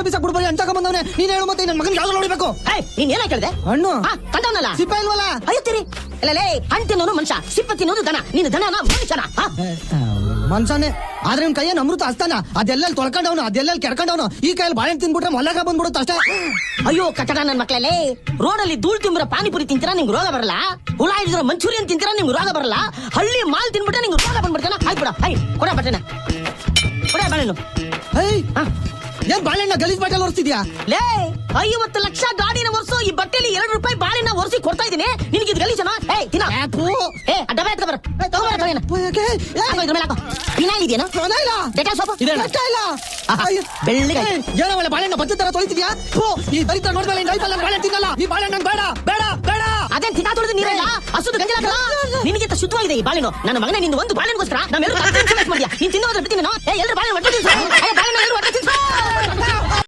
ಬಿಸಾಕ್ಬಿಡು ಬರೀ ಅಂತ ಬಂದವನೇ. ನೀನ್ ಹೇಳು ಮತ್ತೆ ನನ್ನ ಮಗನ್ ಯಾವ್ದು ನೋಡ್ಬೇಕು? ನೀನ್ ಏನ ಕೇಳಿದೆ? ಹಣ್ಣು ಕಂಡವನಲ್ಲ ಸಿಪ್ಪ ಇಲ್ವಲ್ಲ? ಅಯ್ಯತ್ತೀರಿ ಅಲ್ಲೇ ಹಣ್ಣು ತಿನ್ನೋನು ಮನುಷ್ಯ, ಸಿಪ್ಪ ತಿನ್ನೋದು ದನ. ನೀನು ದನನ ಮನುಷ್ಯನ? ಮನ್ಸಾನೆ. ಆದ್ರೆ ನಿಮ್ ಕೈಯನ್ ಅಮೃತ ಹಸ್ತಾನ ಅದೆಲ್ಲ ತೊಳ್ಕೊಂಡವನು, ಅದೆಲ್ಲ ಕೆರ್ಕೊಂಡವನು. ಈ ಕೈಯಲ್ಲಿ ಬಾಳೆಹಣ್ಣು ತಿನ್ಬಿಟ್ರೆ ಮೊಲ್ಲಗ ಬಂದ್ಬಿಡುತ್ತೆ ಅಷ್ಟೇ. ಅಯ್ಯೋ ಕಟ್ಟಡ ನನ್ ಮಕ್ಳಲ್ಲೇ, ರೋಡಲ್ಲಿ ಧೂಳ್ ತುಂಬಿರೋ ಪಾನಿಪುರಿ ತಿಂತೀರಾ ನಿಮ್ಗೆ ರೋಗ ಬರಲ್ಲ? ಹುಳ ಹಿಡಿದಿರೋ ಮಂಚೂರಿಯನ್ ತಿಂತೀರಾ ನಿಮ್ಗೆ ರೋಗ ಬರಲ್ಲ? ಹಳ್ಳಿ ಮಾಲ್ ತಿನ್ಬಿಟ್ರೆ ನಿಮ್ಗೆ ರೋಗ ಬಂದ್ಬಿಡ್ತಾನ? ಆಯ್ತು ಬಿಡ, ಕೊಡ ಬಟ್ಟೆನ, ಕೊಡ ಬಾಳೆಹಣ್ಣು. ಏನ್ ಬಾಳೆಹಣ್ಣ ಗಲೀಜ್ ಬಾಟಲ್ ಒರ್ಸ್ತಿದ್ಯಾ? ಲೇ 50 ಲಕ್ಷ ಗಾಡಿನ ಒರ್ಸೋ ಈ ಬಟ್ಟೆಲಿ 2 ರೂಪಾಯಿ ಬಾಳೆಹಣ್ಣ ಒರ್ಸಿ ಕೊಡ್ತಾ ಇದೀನಿ. ನಿನಗೆ ಇದು ಗಲೀಜನ? ತಿನ್ನ ಡಬ್ಬೆ ಎತ್ಕೊ ಬರ. ವಿನಾಯಿಲ್ ಇದೆಯಾ? ಡೆಟಾಲ್ ಸೋಪು ಬೆಳ್ಳಿಗೆ ಏನವಲ್ಲ ಬಾಳೆಹಣ್ಣ ಬಜ್ಜ ತರ ತೊಳಿತಿದ್ಯಾ? ಈ ದರಿದ್ರ ನೋಡಿದ್ಮೇಲೆ ಬಾಳೆಹಣ್ಣು ತಿನ್ನಲ್ಲ. ಈ ಬಾಳೆಹಣ್ಣು ಬೇಡ ಬೇಡ ಬೇಡ. ಅದೇನ್ ತಿನ್ನ ತೊಳೆದು ನೀರಲ್ಲ, ಹಸುದು ಗಂಜಲ ನಿನಗಿಂತ ಶುದ್ಧವಾಗಿದೆ ಈ ಬಾಳೆಹಣ್ಣು. ನನ್ನ ಮಗನೇ ನಿಂದು ಒಂದು ಬಾಳೆಹಣ್ಣುಗೋಸ್ಕರ ನಮ್ಮೆಲ್ಲರೂ ಮಾಡಿದ್ಯಾ? ನೀನ್ ತಿನ್ನೋದ್ರ ಬಿಡ್ತೀನಿ. ಎಲ್ಲರೂ ಬಾಳೆಹಣ್ಣು